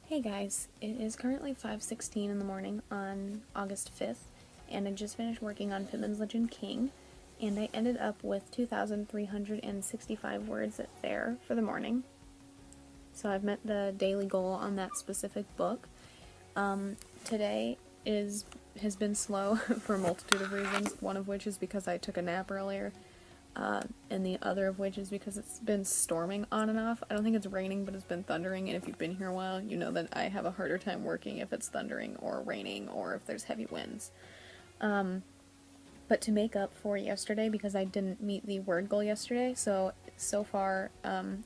Hey guys, it is currently 5:16 in the morning on August 5th, and I just finished working on Pippin's Legend King, and I ended up with 2,365 words there for the morning. So I've met the daily goal on that specific book. Today has been slow for a multitude of reasons, one of which is because I took a nap earlier, and the other of which is because it's been storming on and off. I don't think it's raining, but it's been thundering, and if you've been here a while, you know that I have a harder time working if it's thundering or raining or if there's heavy winds. But to make up for yesterday, because I didn't meet the word goal yesterday, so far,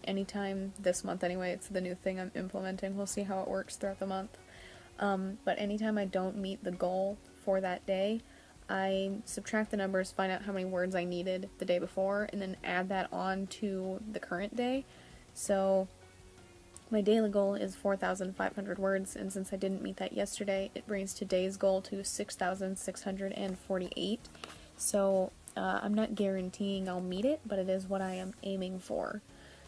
anytime this month anyway, it's the new thing I'm implementing. We'll see how it works throughout the month. But anytime I don't meet the goal for that day, I subtract the numbers, find out how many words I needed the day before, and then add that on to the current day. So my daily goal is 4,500 words, and since I didn't meet that yesterday, it brings today's goal to 6,648. So I'm not guaranteeing I'll meet it, but it is what I am aiming for.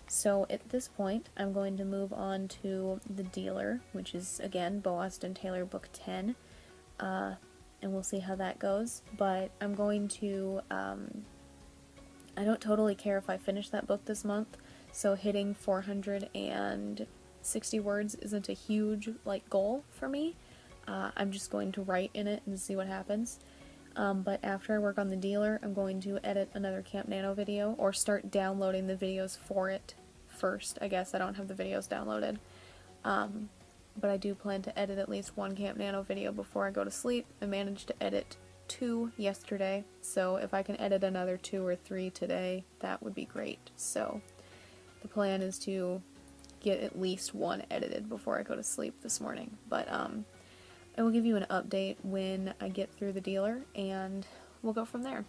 So at this point, I'm going to move on to The Dealer, which is, again, Beau Austin Taylor Book 10. And we'll see how that goes, but I'm going to, I don't totally care if I finish that book this month, so hitting 460 words isn't a huge, goal for me. I'm just going to write in it and see what happens. But after I work on The Dealer, I'm going to edit another Camp Nano video, or start downloading the videos for it first. I guess I don't have the videos downloaded. But I do plan to edit at least one Camp Nano video before I go to sleep. I managed to edit 2 yesterday, so if I can edit another 2 or 3 today, that would be great. So the plan is to get at least 1 edited before I go to sleep this morning. But I will give you an update when I get through The Dealer, and we'll go from there.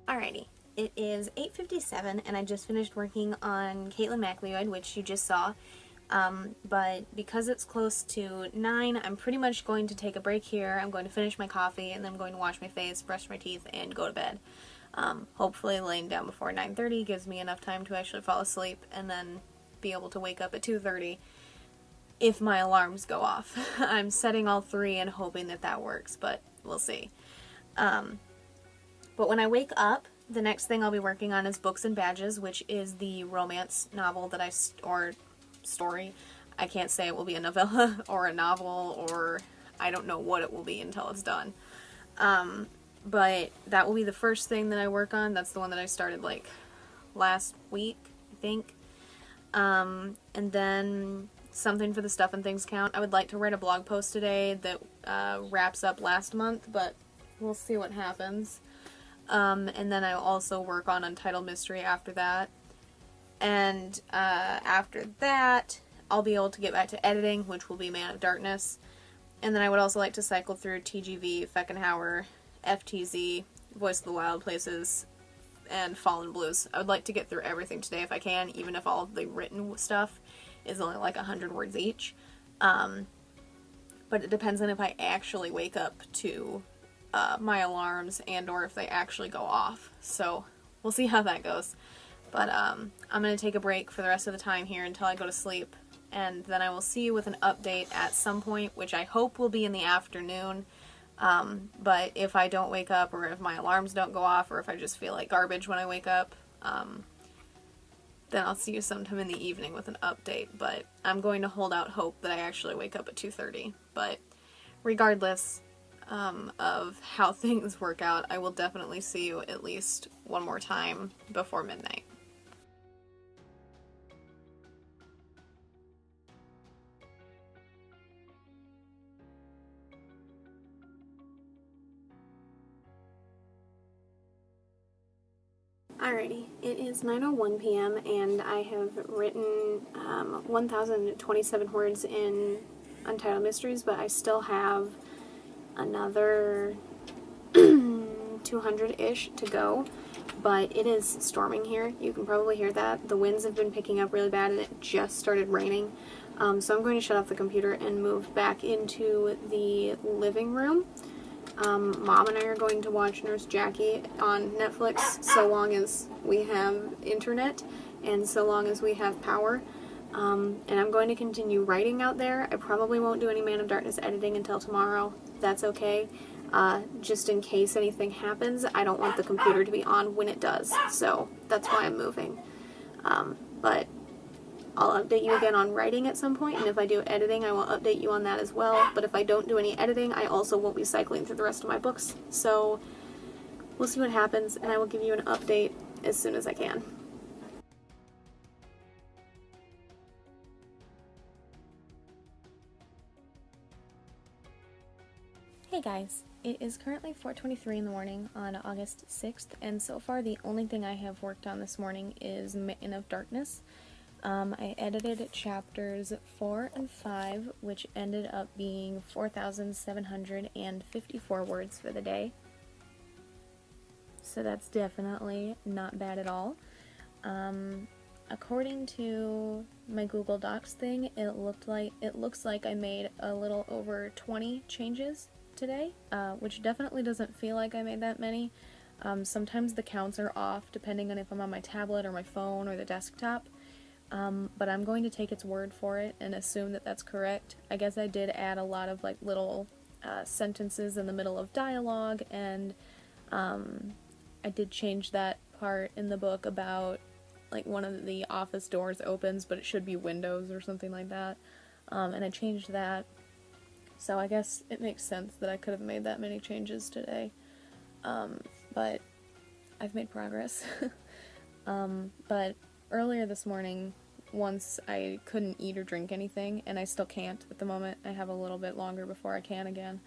Alrighty, it is 8:57 and I just finished working on Caitlin MacLeod, which you just saw, but because it's close to 9, I'm pretty much going to take a break here. I'm going to finish my coffee, and then I'm going to wash my face, brush my teeth, and go to bed. Hopefully laying down before 9:30 gives me enough time to actually fall asleep and then be able to wake up at 2:30 if my alarms go off. I'm setting all 3 and hoping that that works, but we'll see. But when I wake up, the next thing I'll be working on is Books and Badges, which is the romance novel that or story. I can't say it will be a novella or a novel, or I don't know what it will be until it's done. But that will be the first thing that I work on. That's the one that I started last week, I think. And then something for the Stuff and Things count. I would like to write a blog post today that wraps up last month, but we'll see what happens. And then I'll also work on Untitled Mystery after that. And after that, I'll be able to get back to editing, which will be Man of Darkness. And then I would also like to cycle through TGV, Feckenhauer, FTZ, Voice of the Wild Places, and Fallen Blues. I would like to get through everything today if I can, even if all of the written stuff is only 100 words each. But it depends on if I actually wake up to my alarms and or if they actually go off. So we'll see how that goes. But I'm going to take a break for the rest of the time here until I go to sleep, and then I will see you with an update at some point, which I hope will be in the afternoon. But if I don't wake up, or if my alarms don't go off, or if I just feel like garbage when I wake up, then I'll see you sometime in the evening with an update. But I'm going to hold out hope that I actually wake up at 2:30. But regardless of how things work out, I will definitely see you at least one more time before midnight. Alrighty, it is 9:01 p.m. and I have written 1,027 words in Untitled Mysteries, but I still have another 200-ish to go. but it is storming here. You can probably hear that. The winds have been picking up really bad and it just started raining. So I'm going to shut off the computer and move back into the living room. Mom and I are going to watch Nurse Jackie on Netflix so long as we have internet and so long as we have power. And I'm going to continue writing out there. I probably won't do any Man of Darkness editing until tomorrow. That's okay. Just in case anything happens, I don't want the computer to be on when it does. So that's why I'm moving. But I'll update you again on writing at some point, and if I do editing, I will update you on that as well. But if I don't do any editing, I also won't be cycling through the rest of my books. So we'll see what happens, and I will give you an update as soon as I can. Hey guys, it is currently 4:23 in the morning on August 6th, and so far the only thing I have worked on this morning is Man of Darkness. I edited chapters 4 and 5, which ended up being 4,754 words for the day. So that's definitely not bad at all. According to my Google Docs thing, it looks like I made a little over 20 changes today, which definitely doesn't feel like I made that many. Sometimes the counts are off depending on if I'm on my tablet or my phone or the desktop. But I'm going to take its word for it and assume that that's correct. I guess I did add a lot of like little sentences in the middle of dialogue, and I did change that part in the book about like one of the office doors opens but it should be windows or something like that, and I changed that. So I guess it makes sense that I could have made that many changes today, but I've made progress. But earlier this morning, once I couldn't eat or drink anything, and I still can't at the moment, I have a little bit longer before I can again,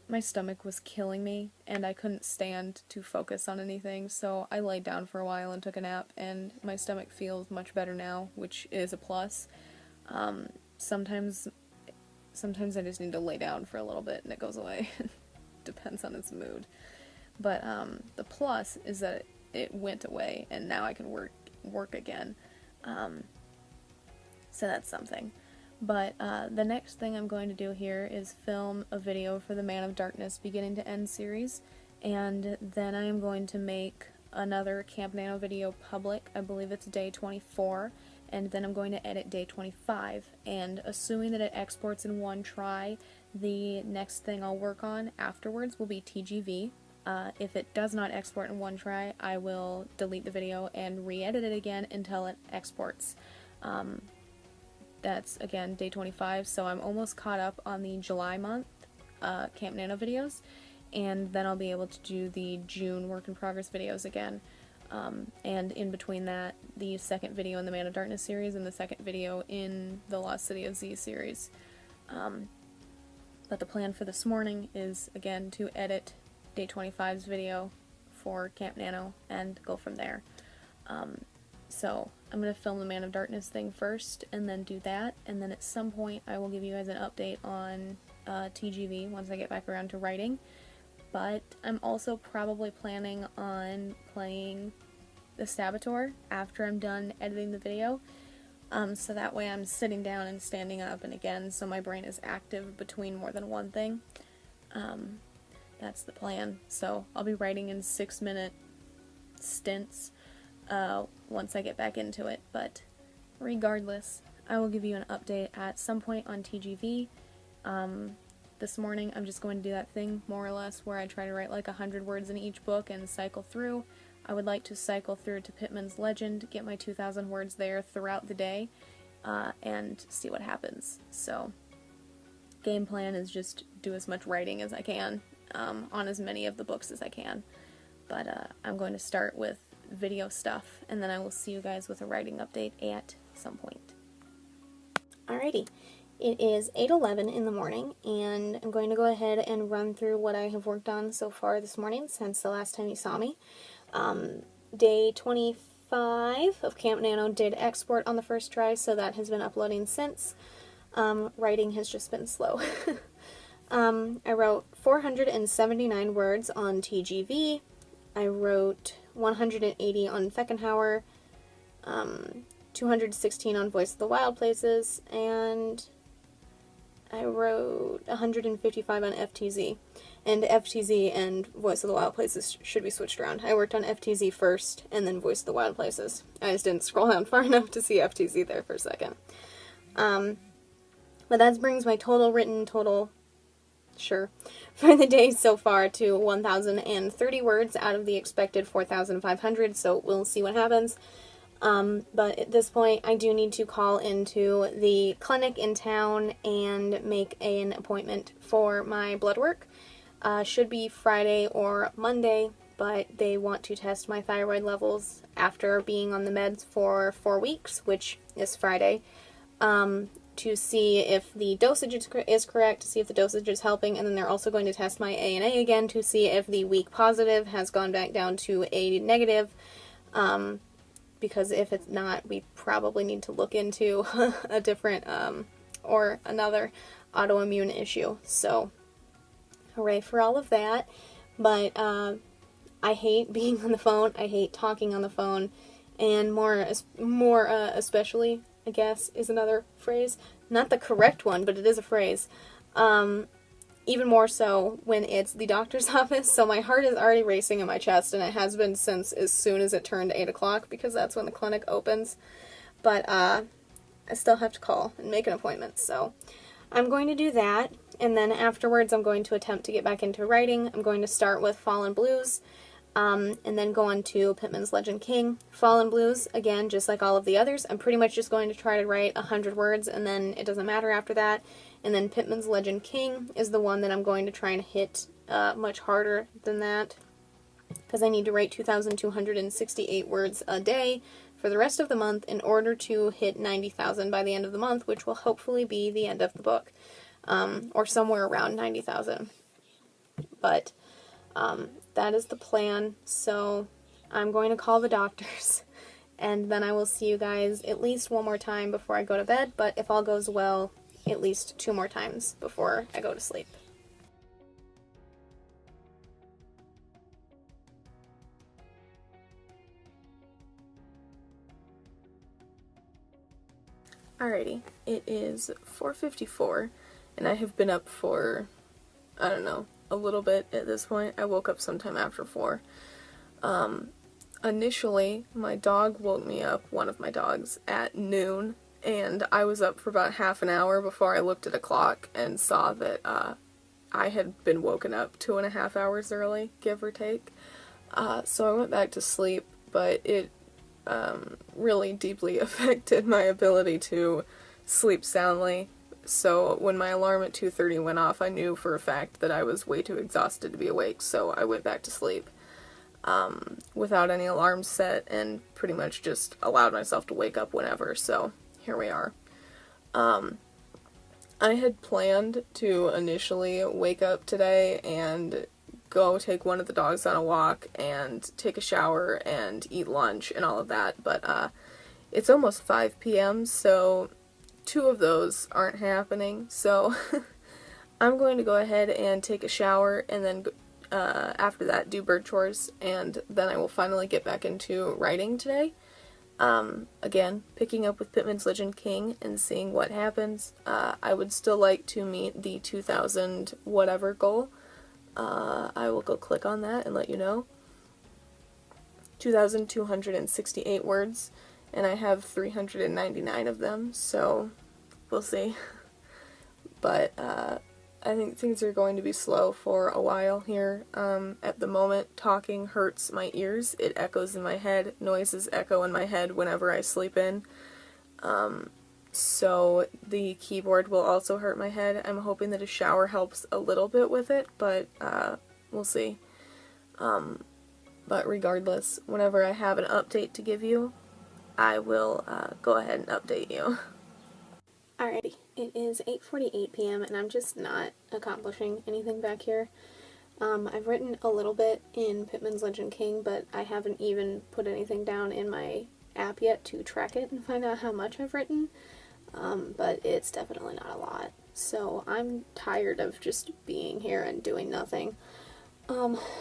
my stomach was killing me, and I couldn't stand to focus on anything, so I laid down for a while and took a nap, and my stomach feels much better now, which is a plus. Sometimes I just need to lay down for a little bit and it goes away. Depends on its mood. But the plus is that it went away, and now I can work again, so that's something. But the next thing I'm going to do here is film a video for the Man of Darkness beginning to end series, and then I am going to make another Camp Nano video public. I believe it's day 24, and then I'm going to edit day 25, and assuming that it exports in one try, the next thing I'll work on afterwards will be TGV. If it does not export in one try, I will delete the video and re-edit it again until it exports. That's, again, day 25, so I'm almost caught up on the July month Camp Nano videos, and then I'll be able to do the June work in progress videos again. And in between that, the second video in the Man of Darkness series and the second video in the Lost City of Z series. But the plan for this morning is, again, to edit Day 25's video for Camp Nano and go from there. So I'm going to film the Man of Darkness thing first and then do that, and then at some point I will give you guys an update on TGV once I get back around to writing. But I'm also probably planning on playing the Saboteur after I'm done editing the video, so that way I'm sitting down and standing up, and again, so my brain is active between more than one thing. That's the plan. So I'll be writing in 6-minute stints once I get back into it, but regardless, I will give you an update at some point on TGV. This morning I'm just going to do that thing, more or less, where I try to write like 100 words in each book and cycle through. I would like to cycle through to Pittman's Legend, get my 2,000 words there throughout the day, and see what happens. So, game plan is just do as much writing as I can, on as many of the books as I can. But I'm going to start with video stuff, and then I will see you guys with a writing update at some point. Alrighty. It is 8:11 in the morning, and I'm going to go ahead and run through what I have worked on so far this morning since the last time you saw me. Day 25 of Camp Nano did export on the first try, so that has been uploading since. Writing has just been slow. I wrote 479 words on TGV. I wrote 180 on Feckenhauer, 216 on Voice of the Wild Places, and I wrote 155 on FTZ. And FTZ and Voice of the Wild Places should be switched around. I worked on FTZ first, and then Voice of the Wild Places. I just didn't scroll down far enough to see FTZ there for a second. But that brings my written total, sure, for the day so far to 1,030 words out of the expected 4,500, so we'll see what happens. But at this point, I do need to call into the clinic in town and make an appointment for my blood work. Should be Friday or Monday, but they want to test my thyroid levels after being on the meds for 4 weeks, which is Friday, to see if the dosage is correct, to see if the dosage is helping, and then they're also going to test my ANA again to see if the weak positive has gone back down to a negative, because if it's not, we probably need to look into a different, or another autoimmune issue. So, hooray for all of that. But I hate being on the phone. I hate talking on the phone, and more especially, I guess, is another phrase. Not the correct one, but it is a phrase. Even more so when it's the doctor's office, so my heart is already racing in my chest, and it has been since as soon as it turned 8 o'clock, because that's when the clinic opens. But I still have to call and make an appointment, so I'm going to do that, and then afterwards I'm going to attempt to get back into writing. I'm going to start with Fallen Blues, and then go on to Pittman's Legend King. Fallen Blues, again, just like all of the others, I'm pretty much just going to try to write 100 words, and then it doesn't matter after that. And then Pittman's Legend King is the one that I'm going to try and hit much harder than that, because I need to write 2,268 words a day for the rest of the month in order to hit 90,000 by the end of the month, which will hopefully be the end of the book, or somewhere around 90,000. But that is the plan, so I'm going to call the doctors, and then I will see you guys at least one more time before I go to bed, but if all goes well, at least 2 more times before I go to sleep. Alrighty, it is 4:54, and I have been up for, I don't know, a little bit at this point. I woke up sometime after 4. Initially, my dog woke me up, one of my dogs, at noon, and I was up for about half an hour before I looked at a clock and saw that I had been woken up 2.5 hours early, give or take. So I went back to sleep, but it really deeply affected my ability to sleep soundly. So when my alarm at 2:30 went off, I knew for a fact that I was way too exhausted to be awake, so I went back to sleep without any alarms set, and pretty much just allowed myself to wake up whenever, so here we are. I had planned to initially wake up today and go take one of the dogs on a walk and take a shower and eat lunch and all of that, but it's almost 5 p.m., so 2 of those aren't happening, so I'm going to go ahead and take a shower, and then after that do bird chores, and then I will finally get back into writing today. Again, picking up with Pittman's Legend King and seeing what happens. I would still like to meet the 2,000 whatever goal. I will go click on that and let you know. 2,268 words, and I have 399 of them, so we'll see. But I think things are going to be slow for a while here. At the moment, talking hurts my ears. It echoes in my head. Noises echo in my head whenever I sleep in. So the keyboard will also hurt my head. I'm hoping that a shower helps a little bit with it, but we'll see. But regardless, whenever I have an update to give you, I will go ahead and update you. Alrighty, it is 8:48 p.m. and I'm just not accomplishing anything back here. I've written a little bit in Pittman's Legend King, but I haven't even put anything down in my app yet to track it and find out how much I've written, but it's definitely not a lot. So I'm tired of just being here and doing nothing.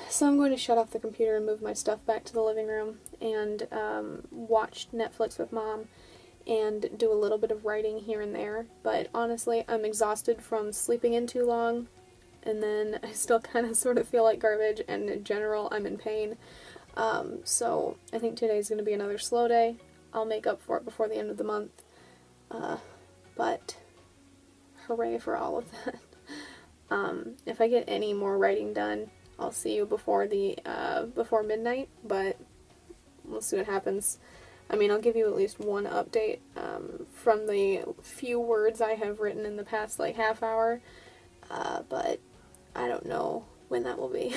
So I'm going to shut off the computer and move my stuff back to the living room and watch Netflix with Mom and do a little bit of writing here and there. But honestly, I'm exhausted from sleeping in too long, and then I still kind of sort of feel like garbage, and in general, I'm in pain. So I think today's going to be another slow day. I'll make up for it before the end of the month. But hooray for all of that. If I get any more writing done, I'll see you before midnight, but we'll see what happens. I mean, I'll give you at least one update from the few words I have written in the past, like, half hour, but I don't know when that will be.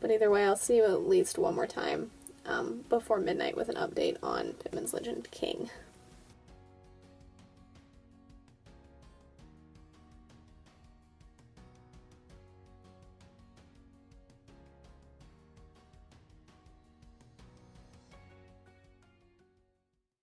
But either way, I'll see you at least one more time before midnight with an update on Pittman's Legend King.